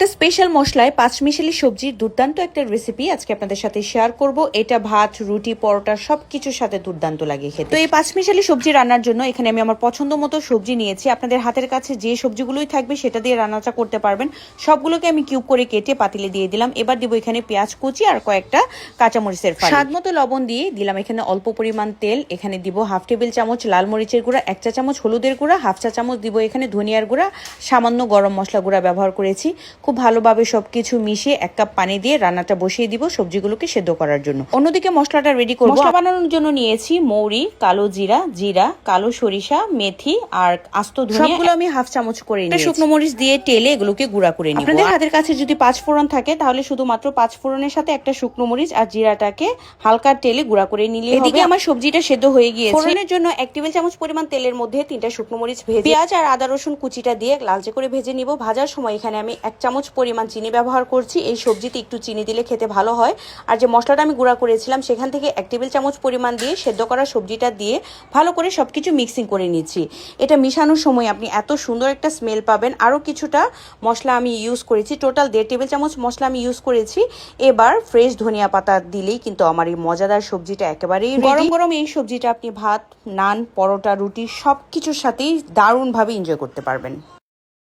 একটা স্পেশাল মশলায় পাঁচমিশালি সবজির দুর্দান্ত একটা রেসিপি আজকে আপনাদের সাথে শেয়ার করব। এটা ভাত, রুটি, পরোটা সবকিছুর সাথে দুর্দান্ত লাগে খেতে। তো এই পাঁচমিশালি সবজি রান্নার জন্য এখানে আমি আমার পছন্দ মতো সবজি নিয়েছি। আপনাদের হাতের কাছে যে সবজিগুলোই থাকবে সেটা দিয়ে রান্নাটা করতে পারবেন। সবগুলোকে আমি কিউব করে কেটে পাতিলে দিয়ে দিলাম। এবার দিব এখানে পেঁয়াজ কুচি আর কয়েকটা কাঁচামরিচের ফালি। স্বাদ মতো লবণ দিয়ে দিলাম এখানে অল্প পরিমাণ তেল। এখানে দিব হাফ টেবিল চামচ লাল মরিচের গুঁড়া, 1 চা চামচ হলুদের গুঁড়া, হাফ চা চামচ দিব এখানে ধনিয়ার গুঁড়া, সামান্য গরম মশলা গুঁড়া ব্যবহার করেছি। খুব ভালোভাবে সবকিছু মিশিয়ে 1 কাপ পানি দিয়ে রান্নাটা বসিয়ে দিব সবজিগুলোকে সেদ্ধ করার জন্য। অন্যদিকে মশলাটা রেডি করব। মশলা বানানোর জন্য নিয়েছি মৌরি, কালো জিরা, কালো সরিষা, মেথি আর আস্ত ধনিয়া। সবগুলো আমি হাফ চামচ করে নিয়েছি। শুকনো মরিচ দিয়ে টেলে এগুলোকে গুঁড়া করে নিব। আপনাদের হাতের কাছে যদি 5 ফোড়ন থাকে তাহলে শুধুমাত্র 5 ফোড়নের সাথে একটা শুকনো মরিচ আর জিরাটাকে হালকা টেলে গুঁড়া করে নিলে হবে। এদিকে আমার সবজিটা সেদ্ধ হয়ে গিয়েছে। ফোড়নের জন্য 1 টেবিল চামচ পরিমাণ তেলের মধ্যে 3টা শুকনো মরিচ ভেজে পেঁয়াজ আর আদা রসুন কুচিটা দিয়ে লালচে করে ভেজে নিব। ভাজার সময় এখানে আমি 1 চামচ পরিমাণ চিনি ব্যবহার করছি। এই সবজিতে একটু চিনি দিলে খেতে ভালো হয়। আর যে মশলাটা আমি গুঁড়া করেছিলাম সেখান থেকে 1 টেবিল চামচ পরিমাণ দিয়ে সেদ্ধ করা সবজিটা দিয়ে ভালো করে সবকিছু মিক্সিং করে নিচ্ছি। এটা মিশানোর সময় আপনি এত সুন্দর একটা স্মেল পাবেন। আরও কিছুটা মশলা আমি ইউজ করেছি, টোটাল 1.5 টেবিল চামচ মশলা আমি ইউজ করেছি। এবার ফ্রেশ ধনিয়া পাতা দিলেই কিন্তু আমার এই মজাদার সবজিটা একেবারেই গরম গরম এই সবজিটা আপনি ভাত, নান, পরোটা, রুটি সবকিছুর সাথেই দারুণভাবে এনজয় করতে পারবেন।